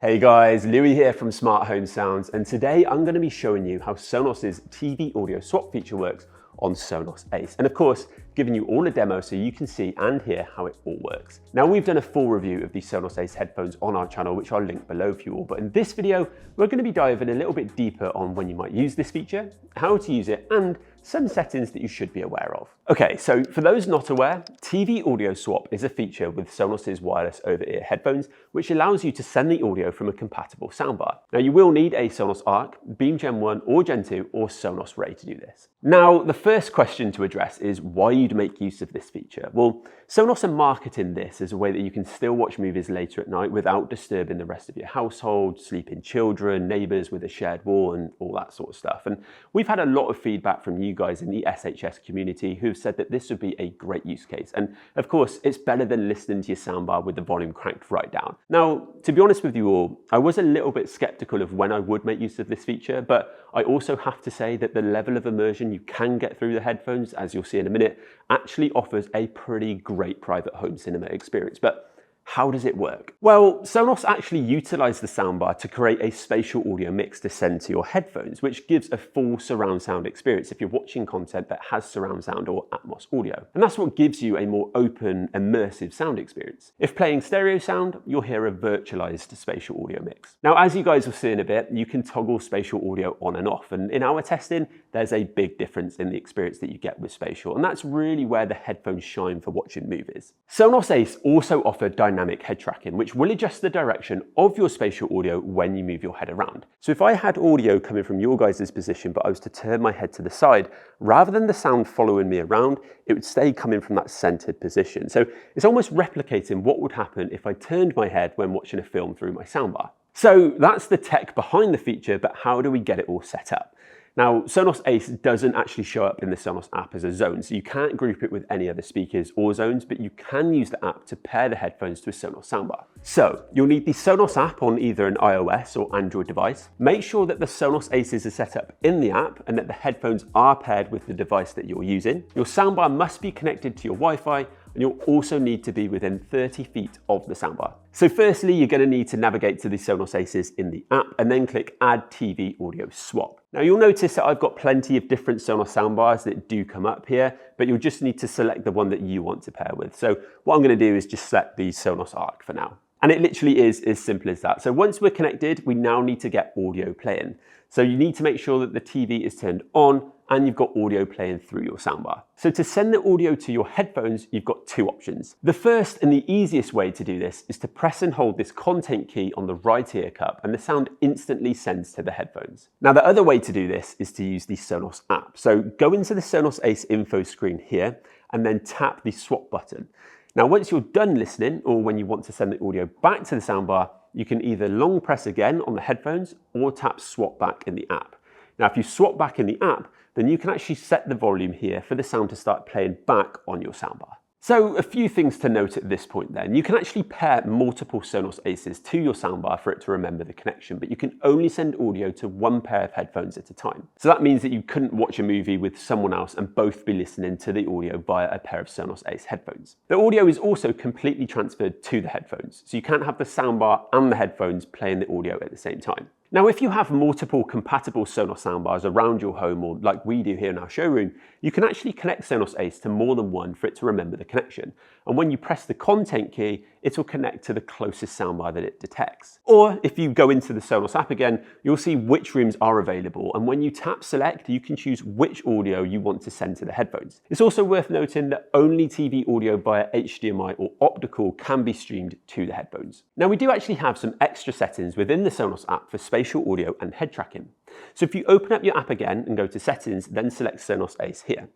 Hey guys, Louis here from Smart Home Sounds, and today I'm going to be showing you how Sonos's TV audio swap feature works on Sonos Ace. And of course, giving you all a demo so you can see and hear how it all works. Now, we've done a full review of the Sonos Ace headphones on our channel, which I'll link below for you all. But in this video, we're going to be diving a little bit deeper on when you might use this feature, how to use it, and some settings that you should be aware of. Okay, so for those not aware, TV audio swap is a feature with Sonos's wireless over-ear headphones, which allows you to send the audio from a compatible soundbar. Now, you will need a Sonos Arc, Beam Gen 1 or Gen 2 or Sonos Ray to do this. Now, the first question to address is why you'd make use of this feature. Well, Sonos are marketing this as a way that you can still watch movies later at night without disturbing the rest of your household, sleeping children, neighbors with a shared wall and all that sort of stuff. And we've had a lot of feedback from you guys in the SHS community who've said that this would be a great use case. And of course, it's better than listening to your soundbar with the volume cranked right down. Now, to be honest with you all, I was a little bit skeptical of when I would make use of this feature, but I also have to say that the level of immersion you can get through the headphones, as you'll see in a minute, actually offers a pretty great private home cinema experience. But how does it work? Well, Sonos actually utilized the soundbar to create a spatial audio mix to send to your headphones, which gives a full surround sound experience if you're watching content that has surround sound or Atmos audio. And that's what gives you a more open, immersive sound experience. If playing stereo sound, you'll hear a virtualized spatial audio mix. Now, as you guys will see in a bit, you can toggle spatial audio on and off. And in our testing, there's a big difference in the experience that you get with spatial. And that's really where the headphones shine for watching movies. Sonos Ace also offered dynamic head tracking, which will adjust the direction of your spatial audio when you move your head around. So if I had audio coming from your guys' position, but I was to turn my head to the side, rather than the sound following me around, it would stay coming from that centered position. So it's almost replicating what would happen if I turned my head when watching a film through my soundbar. So that's the tech behind the feature, but how do we get it all set up? Now, Sonos Ace doesn't actually show up in the Sonos app as a zone, so you can't group it with any other speakers or zones, but you can use the app to pair the headphones to a Sonos soundbar. So, you'll need the Sonos app on either an iOS or Android device. Make sure that the Sonos Aces are set up in the app and that the headphones are paired with the device that you're using. Your soundbar must be connected to your Wi-Fi, and you'll also need to be within 30 feet of the soundbar. So firstly, you're going to need to navigate to the Sonos Aces in the app and then click Add TV Audio Swap. Now you'll notice that I've got plenty of different Sonos soundbars that do come up here, but you'll just need to select the one that you want to pair with. So what I'm going to do is just select the Sonos Arc for now. And it literally is as simple as that. So once we're connected, we now need to get audio playing. So you need to make sure that the TV is turned on and you've got audio playing through your soundbar. So to send the audio to your headphones, you've got two options. The first and the easiest way to do this is to press and hold this content key on the right ear cup and the sound instantly sends to the headphones. Now the other way to do this is to use the Sonos app. So go into the Sonos Ace info screen here and then tap the swap button. Now once you're done listening or when you want to send the audio back to the soundbar, you can either long press again on the headphones or tap swap back in the app. Now if you swap back in the app, then you can actually set the volume here for the sound to start playing back on your soundbar. So a few things to note at this point then. You can actually pair multiple Sonos Aces to your soundbar for it to remember the connection, but you can only send audio to one pair of headphones at a time. So that means that you couldn't watch a movie with someone else and both be listening to the audio via a pair of Sonos Ace headphones. The audio is also completely transferred to the headphones, so you can't have the soundbar and the headphones playing the audio at the same time. Now, if you have multiple compatible Sonos soundbars around your home, or like we do here in our showroom, you can actually connect Sonos Ace to more than one for it to remember the connection. And when you press the content key, it will connect to the closest soundbar that it detects. Or if you go into the Sonos app again, you'll see which rooms are available. And when you tap select, you can choose which audio you want to send to the headphones. It's also worth noting that only TV audio via HDMI or optical can be streamed to the headphones. Now we do actually have some extra settings within the Sonos app for spatial audio and head tracking. So if you open up your app again and go to settings, then select Sonos Ace here.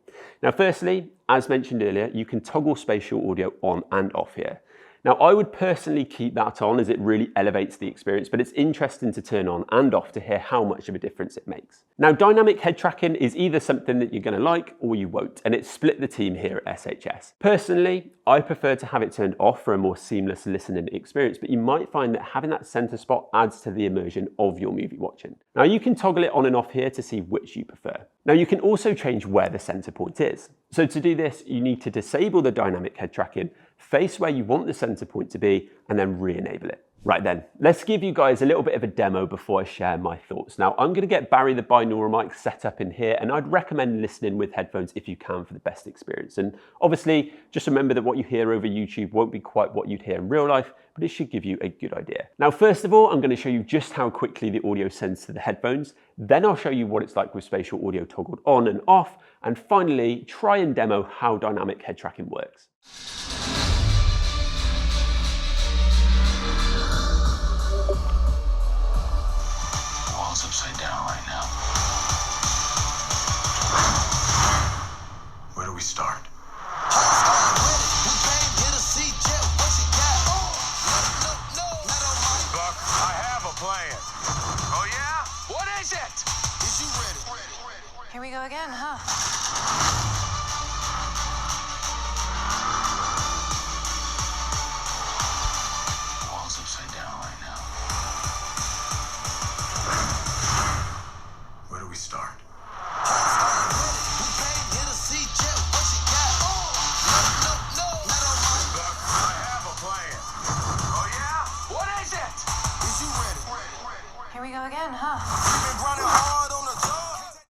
Now firstly, as mentioned earlier, you can toggle spatial audio on and off here. Now, I would personally keep that on as it really elevates the experience, but it's interesting to turn on and off to hear how much of a difference it makes. Now, dynamic head tracking is either something that you're going to like or you won't, and it's split the team here at SHS. Personally, I prefer to have it turned off for a more seamless listening experience, but you might find that having that center spot adds to the immersion of your movie watching. Now, you can toggle it on and off here to see which you prefer. Now, you can also change where the center point is. So to do this, you need to disable the dynamic head tracking, face where you want the center point to be, and then re-enable it. Right then, let's give you guys a little bit of a demo before I share my thoughts. Now, I'm gonna get Barry the binaural mic set up in here, and I'd recommend listening with headphones if you can for the best experience. And obviously, just remember that what you hear over YouTube won't be quite what you'd hear in real life, but it should give you a good idea. Now, first of all, I'm gonna show you just how quickly the audio sends to the headphones. Then I'll show you what it's like with spatial audio toggled on and off. And finally, try and demo how dynamic head tracking works. Upside down right now. Where do we start? Buck, I have a plan. Oh yeah? What is it? Is you ready? Here we go again, huh? Walls upside down right now. Where do we start? Here we go again, huh?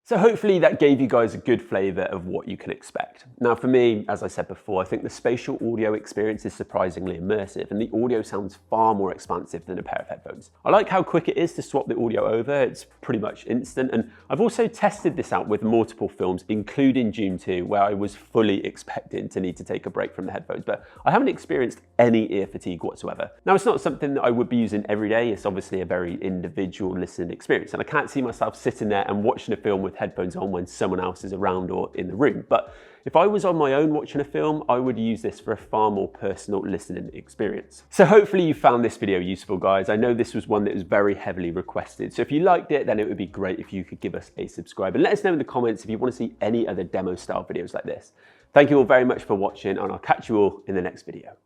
So hopefully that gave you guys a good flavor of what you can expect. Now for me, as I said before, I think the spatial audio experience is surprisingly immersive and the audio sounds far more expansive than a pair of headphones. I like how quick it is to swap the audio over, it's pretty much instant, and I've also tested this out with multiple films, including Dune 2, where I was fully expecting to need to take a break from the headphones, but I haven't experienced any ear fatigue whatsoever. Now it's not something that I would be using every day, it's obviously a very individual listening experience, and I can't see myself sitting there and watching a film with headphones on when someone else is around or in the room. But if I was on my own watching a film, I would use this for a far more personal listening experience. So hopefully you found this video useful, guys. I know this was one that was very heavily requested. So if you liked it, then it would be great if you could give us a subscribe and let us know in the comments if you want to see any other demo style videos like this. Thank you all very much for watching, and I'll catch you all in the next video.